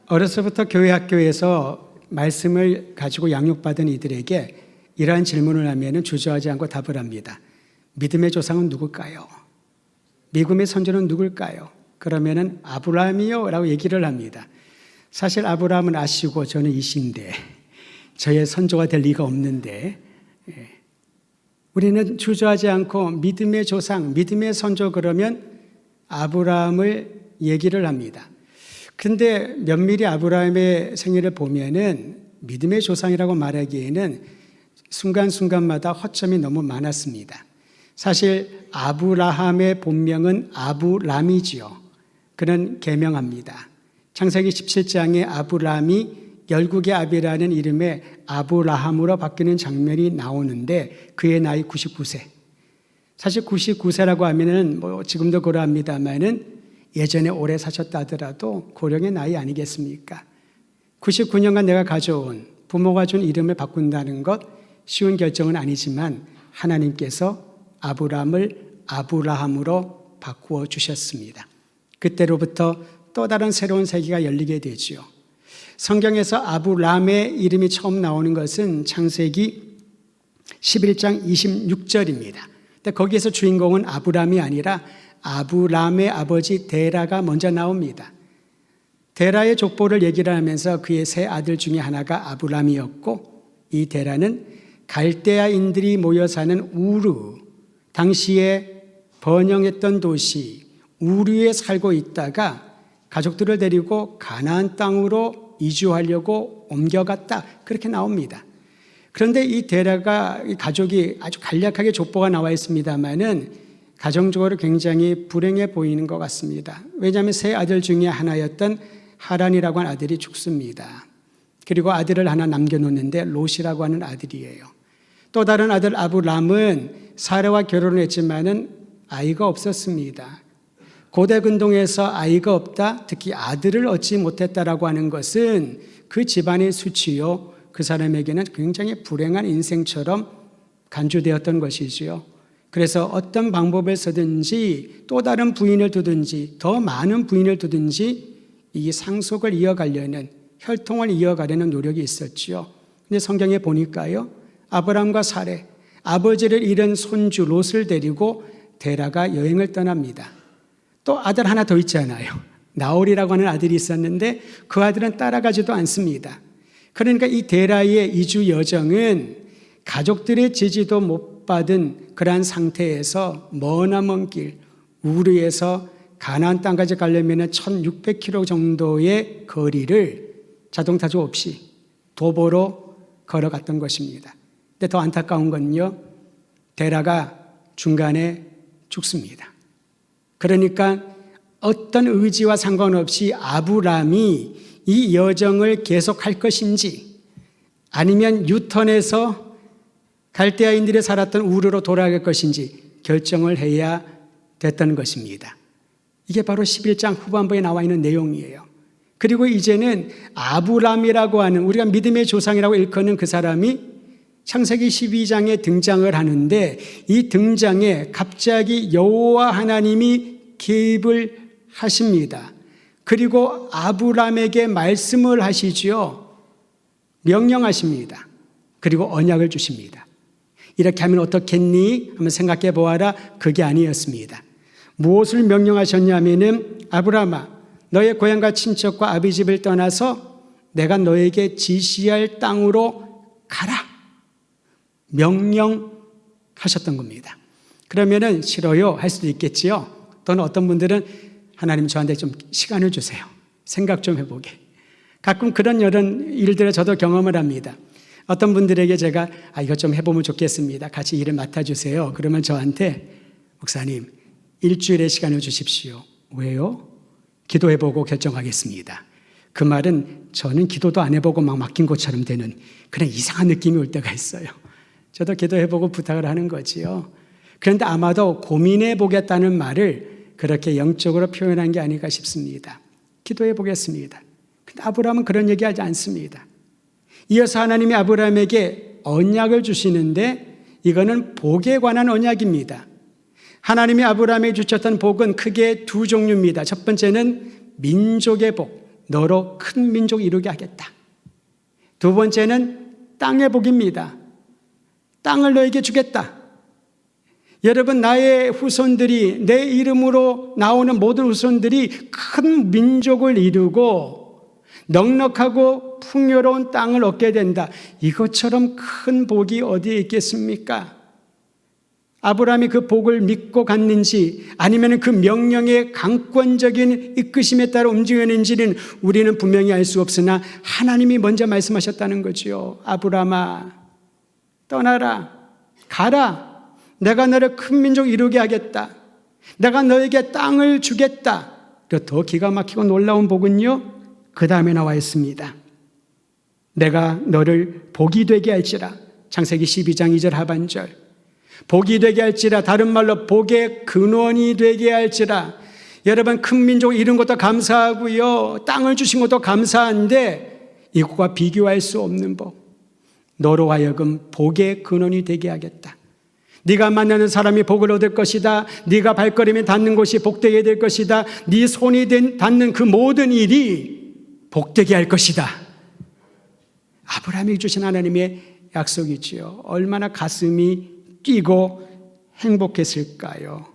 어려서부터 교회 학교에서 말씀을 가지고 양육받은 이들에게 이러한 질문을 하면 주저하지 않고 답을 합니다. 믿음의 조상은 누굴까요? 믿음의 선조는 누굴까요? 그러면 아브라함이요 라고 얘기를 합니다. 사실 아브라함은 아시고 저는 이신데 저의 선조가 될 리가 없는데 우리는 주저하지 않고 믿음의 조상, 믿음의 선조 그러면 아브라함을 얘기를 합니다. 그런데 면밀히 아브라함의 생애를 보면은 믿음의 조상이라고 말하기에는 순간순간마다 허점이 너무 많았습니다. 사실 아브라함의 본명은 아브람이지요. 그는 계명합니다. 창세기 17장에 아브람이 열국의 아비라는 이름의 아브라함으로 바뀌는 장면이 나오는데 그의 나이 99세. 사실 99세라고 하면은 지금도 그러합니다만은 예전에 오래 사셨다 하더라도 고령의 나이 아니겠습니까? 99년간 내가 가져온 부모가 준 이름을 바꾼다는 것 쉬운 결정은 아니지만 하나님께서 아브람을 아브라함으로 바꾸어 주셨습니다. 그때로부터 또 다른 새로운 세계가 열리게 되지요. 성경에서 아브람의 이름이 처음 나오는 것은 창세기 11장 26절입니다. 근데 거기에서 주인공은 아브람이 아니라 아브람의 아버지 데라가 먼저 나옵니다. 데라의 족보를 얘기를 하면서 그의 세 아들 중에 하나가 아브람이었고 이 데라는 갈대아인들이 모여 사는 우르, 당시에 번영했던 도시 우르에 살고 있다가 가족들을 데리고 가나안 땅으로 이주하려고 옮겨갔다 그렇게 나옵니다. 그런데 이 데라가 이 가족이 아주 간략하게 족보가 나와 있습니다만은 가정적으로 굉장히 불행해 보이는 것 같습니다. 왜냐하면 세 아들 중에 하나였던 하란이라고 하는 아들이 죽습니다. 그리고 아들을 하나 남겨놓는데 롯이라고 하는 아들이에요. 또 다른 아들 아브람은 사라와 결혼을 했지만은 아이가 없었습니다. 고대 근동에서 아이가 없다, 특히 아들을 얻지 못했다라고 하는 것은 그 집안의 수치요, 그 사람에게는 굉장히 불행한 인생처럼 간주되었던 것이지요. 그래서 어떤 방법을 쓰든지 또 다른 부인을 두든지 더 많은 부인을 두든지 이 상속을 이어가려는 혈통을 이어가려는 노력이 있었지요. 근데 성경에 보니까요, 아브람과 사레, 아버지를 잃은 손주 롯을 데리고 데라가 여행을 떠납니다. 또 아들 하나 더 있잖아요. 나홀이라고 하는 아들이 있었는데 그 아들은 따라가지도 않습니다. 그러니까 이 데라의 이주 여정은 가족들의 지지도 못 받은 그러한 상태에서 머나먼 길 우르에서 가나안 땅까지 가려면 1600km 정도의 거리를 자동차도 없이 도보로 걸어갔던 것입니다. 근데 더 안타까운 건요, 데라가 중간에 죽습니다. 그러니까 어떤 의지와 상관없이 아브람이 이 여정을 계속할 것인지 아니면 유턴해서 갈대아인들이 살았던 우르로 돌아갈 것인지 결정을 해야 됐던 것입니다. 이게 바로 11장 후반부에 나와 있는 내용이에요. 그리고 이제는 아브람이라고 하는 우리가 믿음의 조상이라고 일컫는 그 사람이 창세기 12장에 등장을 하는데 이 등장에 갑자기 여호와 하나님이 개입을 하십니다. 그리고 아브람에게 말씀을 하시지요. 명령하십니다. 그리고 언약을 주십니다. 이렇게 하면 어떻겠니? 한번 생각해 보아라. 그게 아니었습니다. 무엇을 명령하셨냐면은 아브람아, 너의 고향과 친척과 아비 집을 떠나서 내가 너에게 지시할 땅으로 가라. 명령하셨던 겁니다. 그러면은 싫어요 할 수도 있겠지요. 또는 어떤 분들은 하나님 저한테 좀 시간을 주세요. 생각 좀 해보게. 가끔 그런 이런 일들을 저도 경험을 합니다. 어떤 분들에게 제가 이것 좀 해보면 좋겠습니다. 같이 일을 맡아주세요. 그러면 저한테 목사님 일주일의 시간을 주십시오. 왜요? 기도해보고 결정하겠습니다. 그 말은 저는 기도도 안 해보고 막 맡긴 것처럼 되는 그런 이상한 느낌이 올 때가 있어요. 저도 기도해보고 부탁을 하는 거지요. 그런데 아마도 고민해보겠다는 말을 그렇게 영적으로 표현한 게 아닐까 싶습니다. 기도해보겠습니다. 근데 아브라함은 그런 얘기하지 않습니다. 이어서 하나님이 아브라함에게 언약을 주시는데 이거는 복에 관한 언약입니다. 하나님이 아브라함에게 주셨던 복은 크게 두 종류입니다. 첫 번째는 민족의 복, 너로 큰 민족 이루게 하겠다. 두 번째는 땅의 복입니다. 땅을 너에게 주겠다. 여러분, 나의 후손들이, 내 이름으로 나오는 모든 후손들이 큰 민족을 이루고 넉넉하고 풍요로운 땅을 얻게 된다. 이것처럼 큰 복이 어디에 있겠습니까? 아브라함이 그 복을 믿고 갔는지 아니면 그 명령의 강권적인 이끄심에 따라 움직였는지는 우리는 분명히 알 수 없으나 하나님이 먼저 말씀하셨다는 거죠. 아브라함아, 떠나라, 가라. 내가 너를 큰 민족 이루게 하겠다. 내가 너에게 땅을 주겠다. 그리고 더 기가 막히고 놀라운 복은요, 그 다음에 나와 있습니다. 내가 너를 복이 되게 할지라. 창세기 12장 2절 하반절. 복이 되게 할지라, 다른 말로 복의 근원이 되게 할지라. 여러분, 큰 민족 이룬 것도 감사하고요, 땅을 주신 것도 감사한데 이것과 비교할 수 없는 복. 너로 하여금 복의 근원이 되게 하겠다. 네가 만나는 사람이 복을 얻을 것이다. 네가 발걸음이 닿는 곳이 복되게 될 것이다. 네 손이 닿는 그 모든 일이 복되게 할 것이다. 아브라함이 주신 하나님의 약속이지요. 얼마나 가슴이 뛰고 행복했을까요?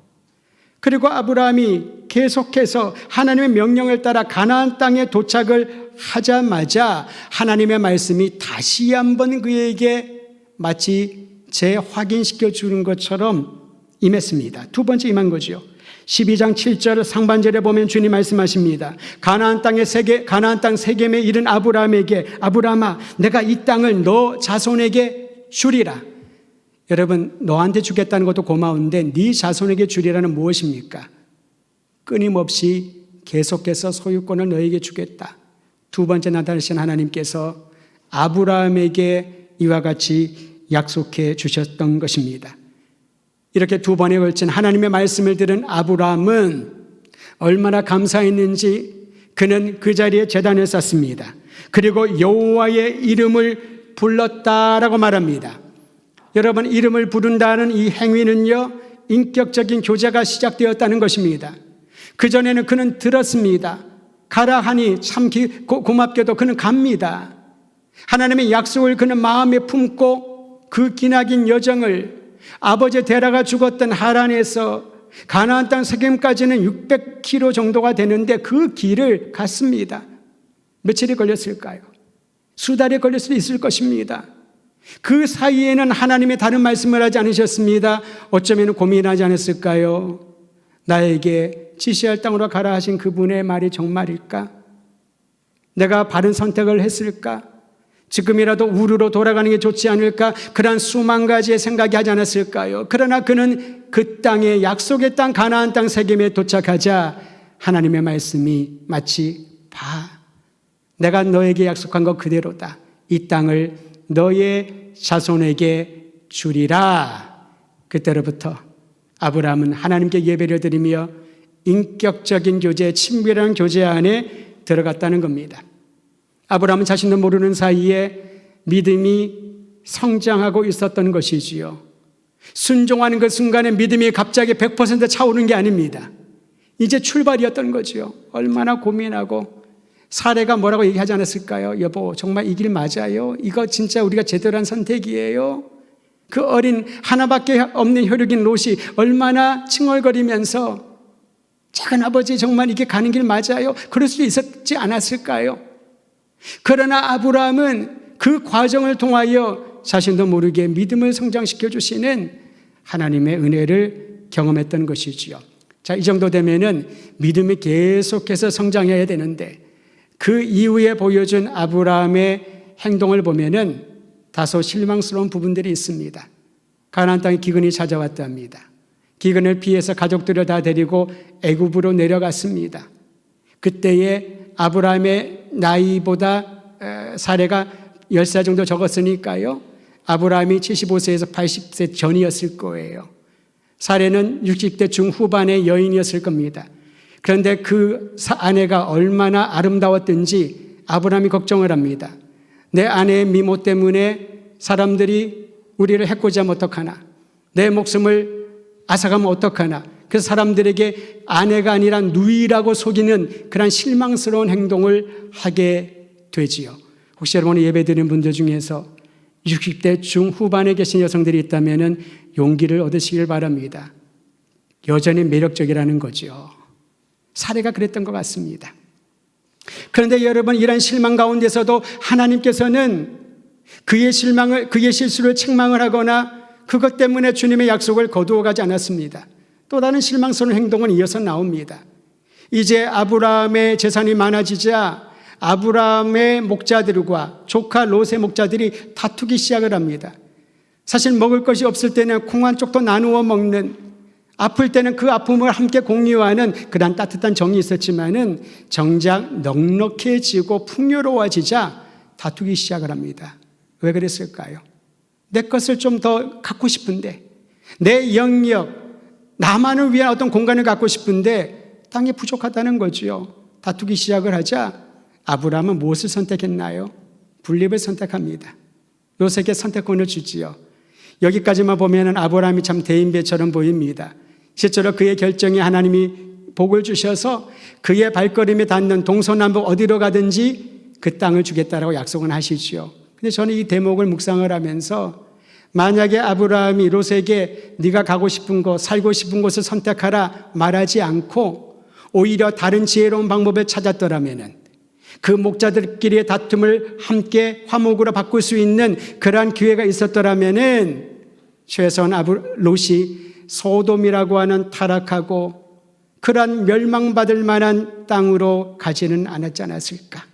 그리고 아브라함이 계속해서 하나님의 명령을 따라 가나안 땅에 도착을 하자마자 하나님의 말씀이 다시 한번 그에게 마치 재확인시켜 주는 것처럼 임했습니다. 두 번째 임한 거죠. 12장 7절 상반절에 보면 주님 말씀하십니다. 가나안 땅 세겜에 이른 아브라함에게, 아브라함아, 내가 이 땅을 너 자손에게 주리라. 여러분, 너한테 주겠다는 것도 고마운데 네 자손에게 주리라는 무엇입니까? 끊임없이 계속해서 소유권을 너에게 주겠다. 두 번째 나타나신 하나님께서 아브라함에게 이와 같이 약속해 주셨던 것입니다. 이렇게 두 번에 걸친 하나님의 말씀을 들은 아브라함은 얼마나 감사했는지 그는 그 자리에 제단을 쌓습니다. 그리고 여호와의 이름을 불렀다라고 말합니다. 여러분, 이름을 부른다는 이 행위는요, 인격적인 교제가 시작되었다는 것입니다. 그전에는 그는 들었습니다. 가라 하니 참 고맙게도 그는 갑니다. 하나님의 약속을 그는 마음에 품고 그 기나긴 여정을 아버지 데라가 죽었던 하란에서 가나안 땅 세겜까지는 600km 정도가 되는데 그 길을 갔습니다. 며칠이 걸렸을까요? 수달이 걸릴 수도 있을 것입니다. 그 사이에는 하나님의 다른 말씀을 하지 않으셨습니다. 어쩌면 고민하지 않았을까요? 나에게 지시할 땅으로 가라 하신 그분의 말이 정말일까? 내가 바른 선택을 했을까? 지금이라도 우르로 돌아가는 게 좋지 않을까? 그런 수만 가지의 생각이 하지 않았을까요? 그러나 그는 그 땅에, 약속의 땅 가나안 땅 세겜에 도착하자 하나님의 말씀이 마치 내가 너에게 약속한 것 그대로다. 이 땅을 너의 자손에게 주리라. 그때로부터 아브라함은 하나님께 예배를 드리며 인격적인 교제, 친밀한 교제 안에 들어갔다는 겁니다. 아브라함은 자신도 모르는 사이에 믿음이 성장하고 있었던 것이지요. 순종하는 그 순간에 믿음이 갑자기 100% 차오르는 게 아닙니다. 이제 출발이었던 거죠. 얼마나 고민하고 사례가 뭐라고 얘기하지 않았을까요? 여보, 정말 이 길 맞아요? 이거 진짜 우리가 제대로 한 선택이에요? 그 어린 하나밖에 없는 혈육인 롯이 얼마나 칭얼거리면서 작은 아버지 정말 이게 가는 길 맞아요? 그럴 수도 있었지 않았을까요? 그러나 아브라함은 그 과정을 통하여 자신도 모르게 믿음을 성장시켜 주시는 하나님의 은혜를 경험했던 것이지요. 자, 이 정도 되면은 믿음이 계속해서 성장해야 되는데 그 이후에 보여준 아브라함의 행동을 보면은 다소 실망스러운 부분들이 있습니다. 가나안 땅에 기근이 찾아왔답니다. 기근을 피해서 가족들을 다 데리고 애굽으로 내려갔습니다. 그때에 아브라함의 나이보다 사례가 10살 정도 적었으니까요. 아브라함이 75세에서 80세 전이었을 거예요. 사례는 60대 중후반의 여인이었을 겁니다. 그런데 그 아내가 얼마나 아름다웠든지 아브라함이 걱정을 합니다. 내 아내의 미모 때문에 사람들이 우리를 해코지하면 어떡하나? 내 목숨을 앗아가면 어떡하나? 그래서 사람들에게 아내가 아니라 누이라고 속이는 그런 실망스러운 행동을 하게 되지요. 혹시 여러분 예배드리는 분들 중에서 60대 중후반에 계신 여성들이 있다면 용기를 얻으시길 바랍니다. 여전히 매력적이라는 거죠. 사례가 그랬던 것 같습니다. 그런데 여러분, 이런 실망 가운데서도 하나님께서는 그의 실수를 책망을 하거나 그것 때문에 주님의 약속을 거두어 가지 않았습니다. 또 다른 실망스러운 행동은 이어서 나옵니다. 이제 아브라함의 재산이 많아지자 아브라함의 목자들과 조카 롯의 목자들이 다투기 시작을 합니다. 사실 먹을 것이 없을 때는 콩 한 쪽도 나누어 먹는, 아플 때는 그 아픔을 함께 공유하는 그런 따뜻한 정이 있었지만은 정작 넉넉해지고 풍요로워지자 다투기 시작을 합니다. 왜 그랬을까요? 내 것을 좀 더 갖고 싶은데, 내 영역, 나만을 위한 어떤 공간을 갖고 싶은데 땅이 부족하다는 거지요. 다투기 시작을 하자 아브라함은 무엇을 선택했나요? 분립을 선택합니다. 롯에게 선택권을 주지요. 여기까지만 보면 아브라함이 참 대인배처럼 보입니다. 실제로 그의 결정에 하나님이 복을 주셔서 그의 발걸음이 닿는 동서남북 어디로 가든지 그 땅을 주겠다라고 약속은 하시지요. 근데 저는 이 대목을 묵상을 하면서 만약에 아브라함이 롯에게 네가 가고 싶은 곳, 살고 싶은 곳을 선택하라 말하지 않고 오히려 다른 지혜로운 방법을 찾았더라면 그 목자들끼리의 다툼을 함께 화목으로 바꿀 수 있는 그러한 기회가 있었더라면 최소한 롯이 소돔이라고 하는 타락하고 그러한 멸망받을 만한 땅으로 가지는 않았지 않았을까.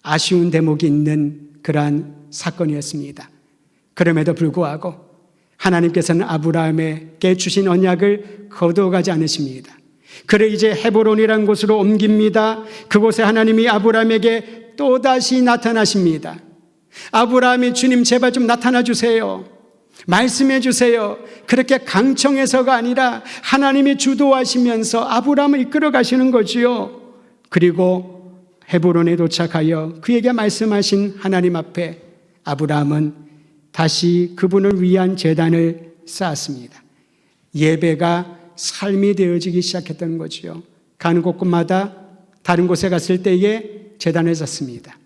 아쉬운 대목이 있는 그러한 사건이었습니다. 그럼에도 불구하고 하나님께서는 아브라함에게 주신 언약을 거두어가지 않으십니다. 그를 이제 헤브론이라는 곳으로 옮깁니다. 그곳에 하나님이 아브라함에게 또다시 나타나십니다. 아브라함이 주님 제발 좀 나타나 주세요. 말씀해 주세요. 그렇게 강청해서가 아니라 하나님이 주도하시면서 아브라함을 이끌어 가시는 거지요. 그리고 헤브론에 도착하여 그에게 말씀하신 하나님 앞에 아브라함은 다시 그분을 위한 제단을 쌓았습니다. 예배가 삶이 되어지기 시작했던 거지요. 가는 곳곳마다 다른 곳에 갔을 때에 제단을 쌓습니다.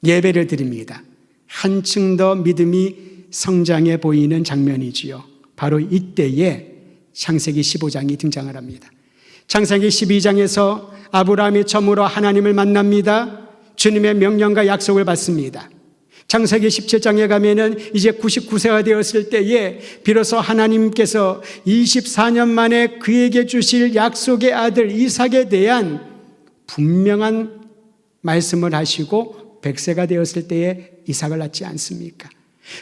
예배를 드립니다. 한층 더 믿음이 성장해 보이는 장면이지요. 바로 이때에 창세기 15장이 등장을 합니다. 창세기 12장에서 아브라함이 처음으로 하나님을 만납니다. 주님의 명령과 약속을 받습니다. 창세기 17장에 가면은 이제 99세가 되었을 때에 비로소 하나님께서 24년 만에 그에게 주실 약속의 아들 이삭에 대한 분명한 말씀을 하시고 100세가 되었을 때에 이삭을 낳지 않습니까?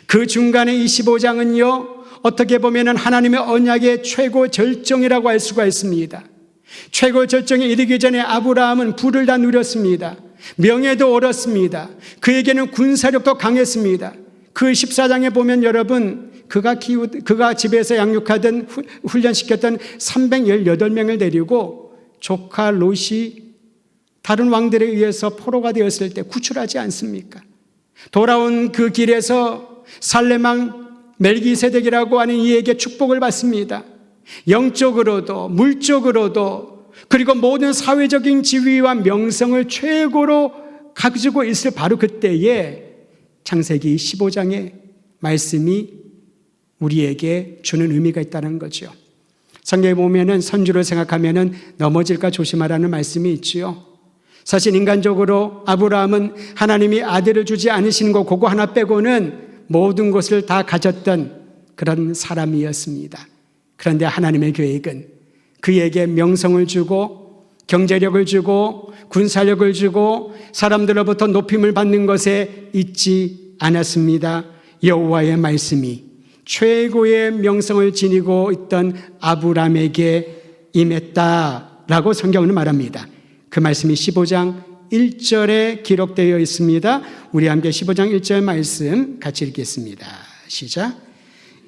그 중간에 25장은요, 어떻게 보면은 하나님의 언약의 최고 절정이라고 할 수가 있습니다. 최고 절정에 이르기 전에 아브라함은 부를 다 누렸습니다. 명예도 얻었습니다. 그에게는 군사력도 강했습니다. 그 14장에 보면 여러분, 그가 집에서 양육하던 훈련시켰던 318명을 데리고 조카 롯이 다른 왕들에 의해서 포로가 되었을 때 구출하지 않습니까? 돌아온 그 길에서 살레망 멜기세덱이라고 하는 이에게 축복을 받습니다. 영적으로도 물적으로도 그리고 모든 사회적인 지위와 명성을 최고로 가지고 있을 바로 그때에 창세기 15장의 말씀이 우리에게 주는 의미가 있다는 거죠. 성경에 보면은 선주를 생각하면은 넘어질까 조심하라는 말씀이 있지요. 사실 인간적으로 아브라함은 하나님이 아들을 주지 않으시는 거 그거 하나 빼고는 모든 것을 다 가졌던 그런 사람이었습니다. 그런데 하나님의 계획은 그에게 명성을 주고 경제력을 주고 군사력을 주고 사람들로부터 높임을 받는 것에 있지 않았습니다. 여호와의 말씀이 최고의 명성을 지니고 있던 아브라함에게 임했다라고 성경은 말합니다. 그 말씀이 15장 1절에 기록되어 있습니다. 우리 함께 15장 1절 말씀 같이 읽겠습니다. 시작.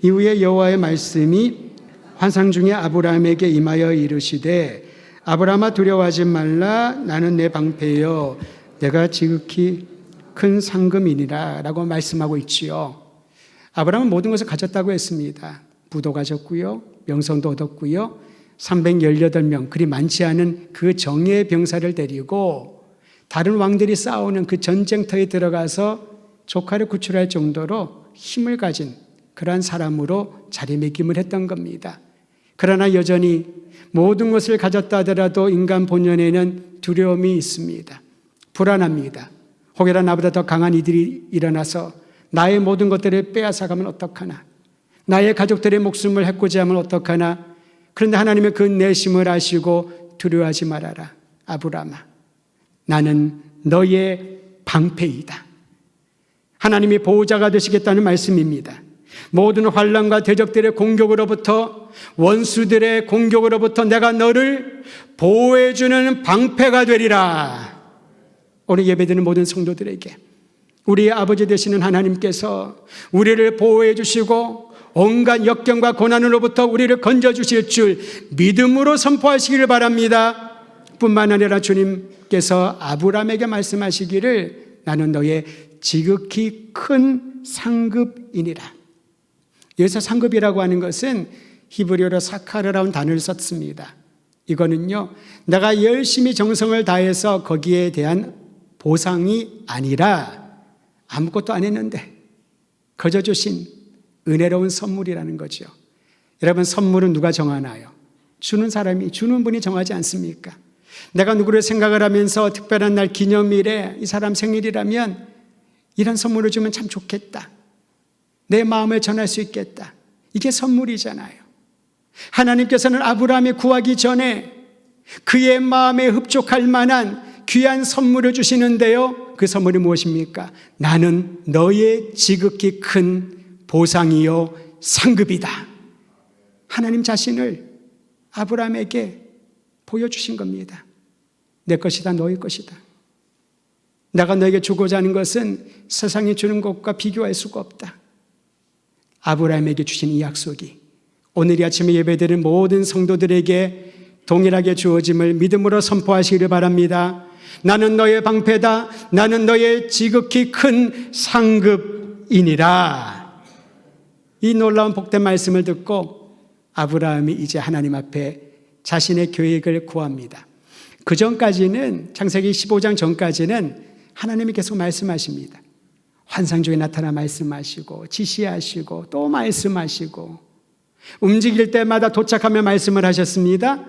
이후에 여호와의 말씀이 환상 중에 아브라함에게 임하여 이르시되 아브라함아 두려워하지 말라. 나는 내 방패여 내가 지극히 큰 상급이니라 라고 말씀하고 있지요. 아브라함은 모든 것을 가졌다고 했습니다. 부도 가졌고요, 명성도 얻었고요, 318명, 그리 많지 않은 그 정예의 병사를 데리고 다른 왕들이 싸우는 그 전쟁터에 들어가서 조카를 구출할 정도로 힘을 가진 그러한 사람으로 자리매김을 했던 겁니다. 그러나 여전히 모든 것을 가졌다 하더라도 인간 본연에는 두려움이 있습니다. 불안합니다. 혹여나 나보다 더 강한 이들이 일어나서 나의 모든 것들을 빼앗아가면 어떡하나, 나의 가족들의 목숨을 해코지하면 어떡하나. 그런데 하나님의 그 내심을 아시고 두려워하지 말아라. 아브라함아, 나는 너의 방패이다. 하나님이 보호자가 되시겠다는 말씀입니다. 모든 환난과 대적들의 공격으로부터, 원수들의 공격으로부터 내가 너를 보호해주는 방패가 되리라. 오늘 예배드리는 모든 성도들에게 우리의 아버지 되시는 하나님께서 우리를 보호해 주시고 온갖 역경과 고난으로부터 우리를 건져주실 줄 믿음으로 선포하시기를 바랍니다. 뿐만 아니라 주님께서 아브라함에게 말씀하시기를 나는 너의 지극히 큰 상급이니라. 여기서 상급이라고 하는 것은 히브리어로 사카르라는 단어를 썼습니다. 이거는요, 내가 열심히 정성을 다해서 거기에 대한 보상이 아니라 아무것도 안 했는데 거저 주신 은혜로운 선물이라는 거죠. 여러분, 선물은 누가 정하나요? 주는 사람이, 주는 분이 정하지 않습니까? 내가 누구를 생각을 하면서 특별한 날 기념일에 이 사람 생일이라면 이런 선물을 주면 참 좋겠다, 내 마음을 전할 수 있겠다, 이게 선물이잖아요. 하나님께서는 아브라함이 구하기 전에 그의 마음에 흡족할 만한 귀한 선물을 주시는데요, 그 선물이 무엇입니까? 나는 너의 지극히 큰 보상이요 상급이다. 하나님 자신을 아브라함에게 보여주신 겁니다. 내 것이다, 너의 것이다. 내가 너에게 주고자 하는 것은 세상이 주는 것과 비교할 수가 없다. 아브라함에게 주신 이 약속이 오늘 이 아침에 예배드린 모든 성도들에게 동일하게 주어짐을 믿음으로 선포하시기를 바랍니다. 나는 너의 방패다. 나는 너의 지극히 큰 상급이니라. 이 놀라운 복된 말씀을 듣고 아브라함이 이제 하나님 앞에 자신의 계획을 구합니다. 그 전까지는, 창세기 15장 전까지는 하나님이 계속 말씀하십니다. 환상 중에 나타나 말씀하시고 지시하시고 또 말씀하시고 움직일 때마다 도착하며 말씀을 하셨습니다.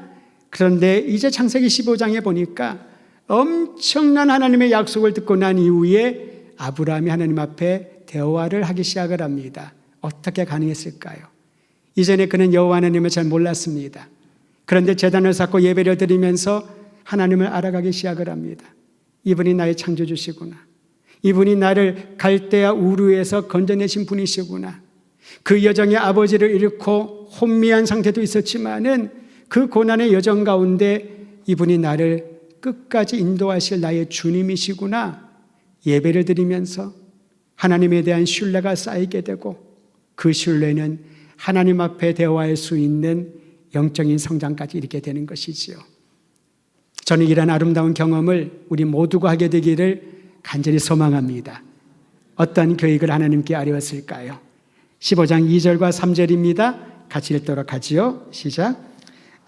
그런데 이제 창세기 15장에 보니까 엄청난 하나님의 약속을 듣고 난 이후에 아브라함이 하나님 앞에 대화를 하기 시작을 합니다. 어떻게 가능했을까요? 이전에 그는 여호와 하나님을 잘 몰랐습니다. 그런데 제단을 쌓고 예배를 드리면서 하나님을 알아가기 시작을 합니다. 이분이 나의 창조주시구나. 이분이 나를 갈대아 우르에서 건져내신 분이시구나. 그 여정의 아버지를 잃고 혼미한 상태도 있었지만은 그 고난의 여정 가운데 이분이 나를 끝까지 인도하실 나의 주님이시구나. 예배를 드리면서 하나님에 대한 신뢰가 쌓이게 되고 그 신뢰는 하나님 앞에 대화할 수 있는 영적인 성장까지 이르게 되는 것이지요. 저는 이런 아름다운 경험을 우리 모두가 하게 되기를 간절히 소망합니다. 어떤 계획을 하나님께 아뢰었을까요? 15장 2절과 3절입니다. 같이 읽도록 하지요. 시작.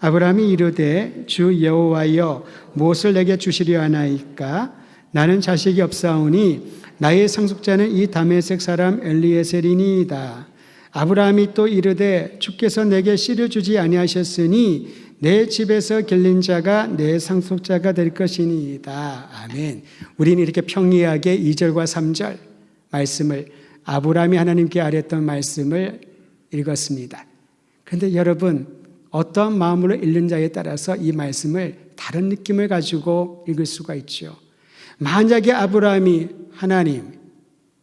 아브라함이 이르되 주 여호와여 무엇을 내게 주시려 하나이까? 나는 자식이 없사오니 나의 상속자는 이 다메섹 사람 엘리에셀이니이다. 아브라함이 또 이르되 주께서 내게 씨를 주지 아니하셨으니 내 집에서 길린 자가 내 상속자가 될 것이니이다. 아멘. 우리는 이렇게 평이하게 2절과 3절 말씀을, 아브라함이 하나님께 아뢰었던 말씀을 읽었습니다. 그런데 여러분, 어떠한 마음으로 읽는 자에 따라서 이 말씀을 다른 느낌을 가지고 읽을 수가 있죠. 만약에 아브라함이 하나님,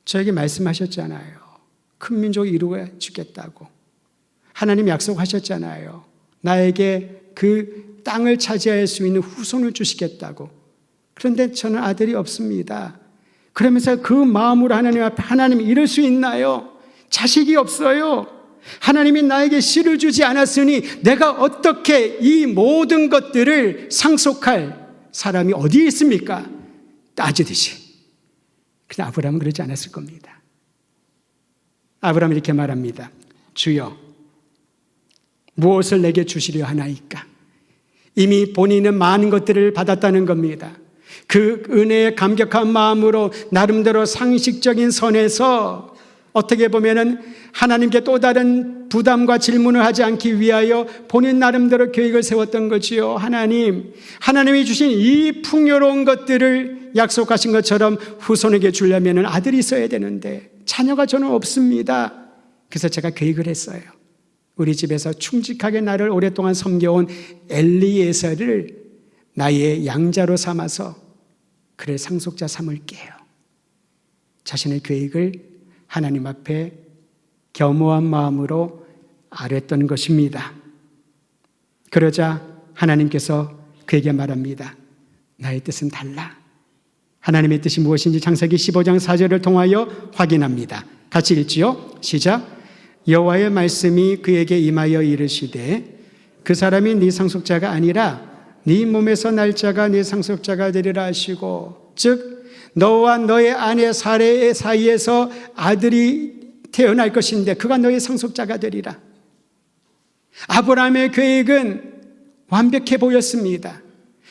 저에게 말씀하셨잖아요. 큰 민족을 이루어 주겠다고. 하나님 약속하셨잖아요. 나에게 그 땅을 차지할 수 있는 후손을 주시겠다고. 그런데 저는 아들이 없습니다. 그러면서 그 마음으로 하나님 앞에, 하나님 이럴 수 있나요? 자식이 없어요. 하나님이 나에게 씨를 주지 않았으니 내가 어떻게 이 모든 것들을 상속할 사람이 어디에 있습니까? 따지듯이. 그런데 아브라함은 그러지 않았을 겁니다. 아브라함이 이렇게 말합니다. 주여, 무엇을 내게 주시려 하나이까? 이미 본인은 많은 것들을 받았다는 겁니다. 그 은혜에 감격한 마음으로 나름대로 상식적인 선에서 어떻게 보면은 하나님께 또 다른 부담과 질문을 하지 않기 위하여 본인 나름대로 계획을 세웠던 거지요. 하나님이 주신 이 풍요로운 것들을 약속하신 것처럼 후손에게 주려면 아들이 있어야 되는데 자녀가 저는 없습니다. 그래서 제가 계획을 했어요. 우리 집에서 충직하게 나를 오랫동안 섬겨온 엘리에셀을 나의 양자로 삼아서 그를 상속자 삼을게요. 자신의 계획을 하나님 앞에 겸허한 마음으로 아뢰었던 것입니다. 그러자 하나님께서 그에게 말합니다. 나의 뜻은 달라. 하나님의 뜻이 무엇인지 창세기 15장 4절을 통하여 확인합니다. 같이 읽지요. 시작. 여호와의 말씀이 그에게 임하여 이르시되 그 사람이 네 상속자가 아니라 네 몸에서 날 자가 네 상속자가 되리라 하시고, 즉 너와 너의 아내 사레의 사이에서 아들이 태어날 것인데 그가 너의 상속자가 되리라. 아브라함의 계획은 완벽해 보였습니다.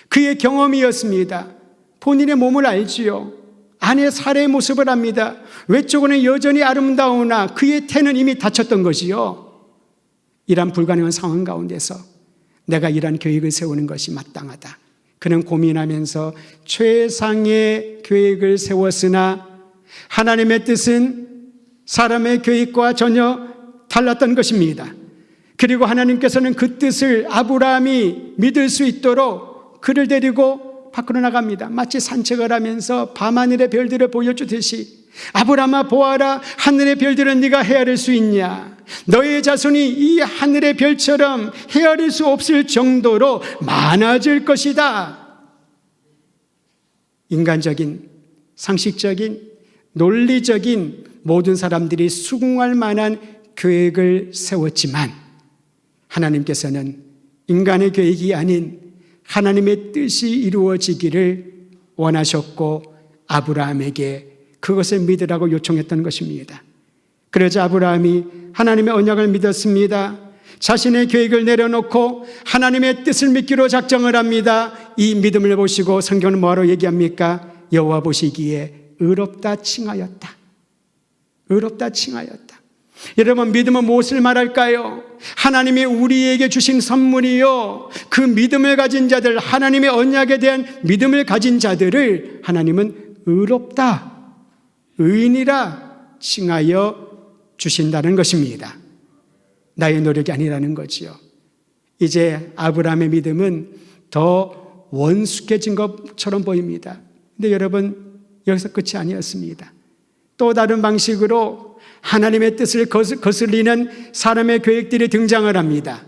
그의 경험이었습니다. 본인의 몸을 알지요. 아내 사레의 모습을 압니다. 외적으로는 여전히 아름다우나 그의 태는 이미 다쳤던 것이요. 이런 불가능한 상황 가운데서 내가 이런 계획을 세우는 것이 마땅하다. 그는 고민하면서 최상의 계획을 세웠으나 하나님의 뜻은 사람의 계획과 전혀 달랐던 것입니다. 그리고 하나님께서는 그 뜻을 아브라함이 믿을 수 있도록 그를 데리고 밖으로 나갑니다. 마치 산책을 하면서 밤하늘의 별들을 보여주듯이 아브라함아 보아라, 하늘의 별들은 네가 헤아릴 수 있냐? 너의 자손이 이 하늘의 별처럼 헤아릴 수 없을 정도로 많아질 것이다. 인간적인, 상식적인, 논리적인 모든 사람들이 수긍할 만한 계획을 세웠지만 하나님께서는 인간의 계획이 아닌 하나님의 뜻이 이루어지기를 원하셨고 아브라함에게 그것을 믿으라고 요청했던 것입니다. 그러자 아브라함이 하나님의 언약을 믿었습니다. 자신의 계획을 내려놓고 하나님의 뜻을 믿기로 작정을 합니다. 이 믿음을 보시고 성경은 뭐하러 얘기합니까? 여호와 보시기에 의롭다 칭하였다. 의롭다 칭하였다. 여러분, 믿음은 무엇을 말할까요? 하나님이 우리에게 주신 선물이요, 그 믿음을 가진 자들, 하나님의 언약에 대한 믿음을 가진 자들을 하나님은 의롭다, 의인이라 칭하여 주신다는 것입니다. 나의 노력이 아니라는 거지요. 이제 아브라함의 믿음은 더 원숙해진 것처럼 보입니다. 근데 여러분, 여기서 끝이 아니었습니다. 또 다른 방식으로 하나님의 뜻을 거슬리는 사람의 계획들이 등장을 합니다.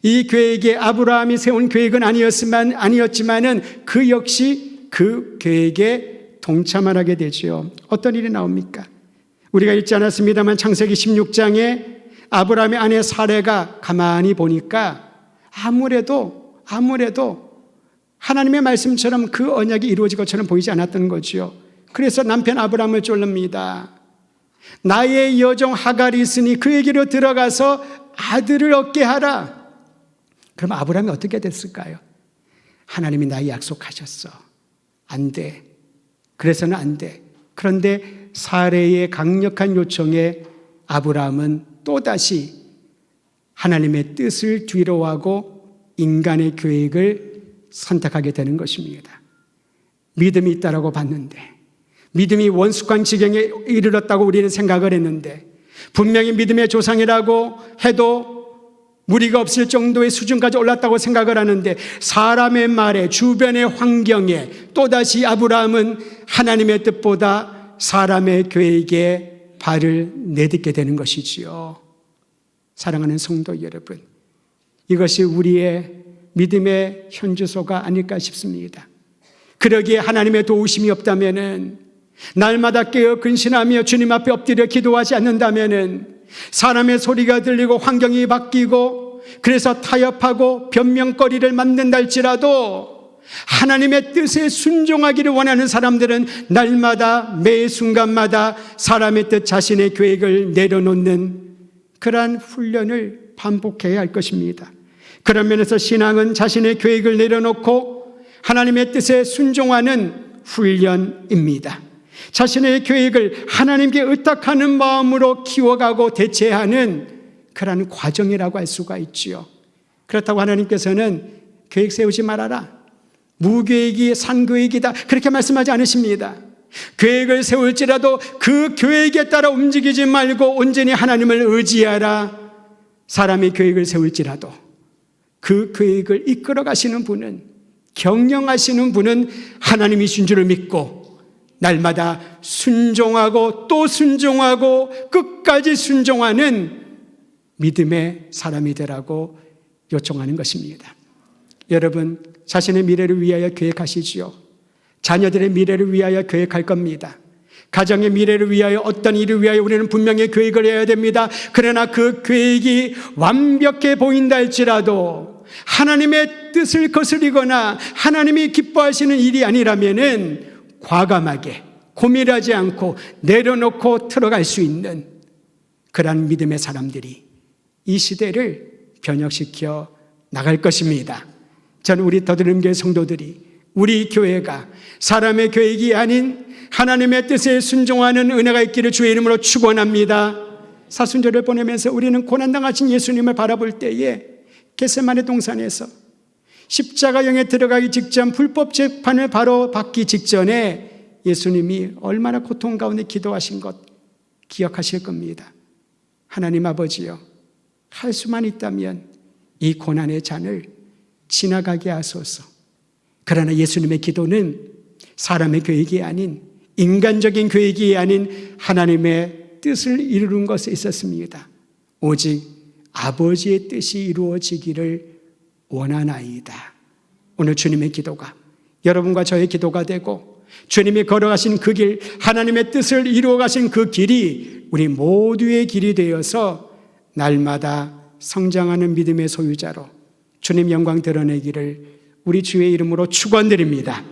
이 계획에 아브라함이 세운 계획은 아니었지만은 그 역시 그 계획에 동참을 하게 되죠. 어떤 일이 나옵니까? 우리가 읽지 않았습니다만 창세기 16장에 아브라함의 아내 사레가 가만히 보니까 아무래도 하나님의 말씀처럼 그 언약이 이루어질 것처럼 보이지 않았던 거죠. 그래서 남편 아브라함을 쫄릅니다. 나의 여종 하갈이 있으니 그에게로 들어가서 아들을 얻게 하라. 그럼 아브라함이 어떻게 됐을까요? 하나님이 나의 약속하셨어. 안 돼. 그래서는 안 돼. 그런데 사레의 강력한 요청에 아브라함은 또다시 하나님의 뜻을 뒤로하고 인간의 계획을 선택하게 되는 것입니다. 믿음이 있다라고 봤는데, 믿음이 원숙한 지경에 이르렀다고 우리는 생각을 했는데, 분명히 믿음의 조상이라고 해도 무리가 없을 정도의 수준까지 올랐다고 생각을 하는데, 사람의 말에, 주변의 환경에 또다시 아브라함은 하나님의 뜻보다 사람의 계획에 발을 내딛게 되는 것이지요. 사랑하는 성도 여러분, 이것이 우리의 믿음의 현주소가 아닐까 싶습니다. 그러기에 하나님의 도우심이 없다면은, 날마다 깨어 근신하며 주님 앞에 엎드려 기도하지 않는다면은, 사람의 소리가 들리고 환경이 바뀌고 그래서 타협하고 변명거리를 만든다 할지라도 하나님의 뜻에 순종하기를 원하는 사람들은 날마다 매 순간마다 사람의 뜻, 자신의 계획을 내려놓는 그러한 훈련을 반복해야 할 것입니다. 그런 면에서 신앙은 자신의 계획을 내려놓고 하나님의 뜻에 순종하는 훈련입니다. 자신의 계획을 하나님께 의탁하는 마음으로 키워가고 대체하는 그러한 과정이라고 할 수가 있지요. 그렇다고 하나님께서는 계획 세우지 말아라, 무계획이 산계획이다, 그렇게 말씀하지 않으십니다. 계획을 세울지라도 그 계획에 따라 움직이지 말고 온전히 하나님을 의지하라. 사람이 계획을 세울지라도 그 계획을 이끌어 가시는 분은, 경영하시는 분은 하나님이신 줄을 믿고 날마다 순종하고 또 순종하고 끝까지 순종하는 믿음의 사람이 되라고 요청하는 것입니다. 여러분, 자신의 미래를 위하여 계획하시지요. 자녀들의 미래를 위하여 계획할 겁니다. 가정의 미래를 위하여, 어떤 일을 위하여 우리는 분명히 계획을 해야 됩니다. 그러나 그 계획이 완벽해 보인다 할지라도 하나님의 뜻을 거스리거나 하나님이 기뻐하시는 일이 아니라면은 과감하게 고민하지 않고 내려놓고 들어갈 수 있는 그러한 믿음의 사람들이 이 시대를 변혁시켜 나갈 것입니다. 저는 우리 더드림교회 성도들이, 우리 교회가 사람의 계획이 아닌 하나님의 뜻에 순종하는 은혜가 있기를 주의 이름으로 축원합니다. 사순절을 보내면서 우리는 고난당하신 예수님을 바라볼 때에 겟세마네 동산에서 십자가형에 들어가기 직전, 불법 재판을 바로 받기 직전에 예수님이 얼마나 고통 가운데 기도하신 것 기억하실 겁니다. 하나님 아버지여, 할 수만 있다면 이 고난의 잔을 지나가게 하소서. 그러나 예수님의 기도는 사람의 계획이 아닌, 인간적인 계획이 아닌 하나님의 뜻을 이루는 것에 있었습니다. 오직 아버지의 뜻이 이루어지기를 원하나이다. 오늘 주님의 기도가 여러분과 저의 기도가 되고, 주님이 걸어가신 그 길, 하나님의 뜻을 이루어가신 그 길이 우리 모두의 길이 되어서 날마다 성장하는 믿음의 소유자로 주님 영광 드러내기를 우리 주의 이름으로 축원드립니다.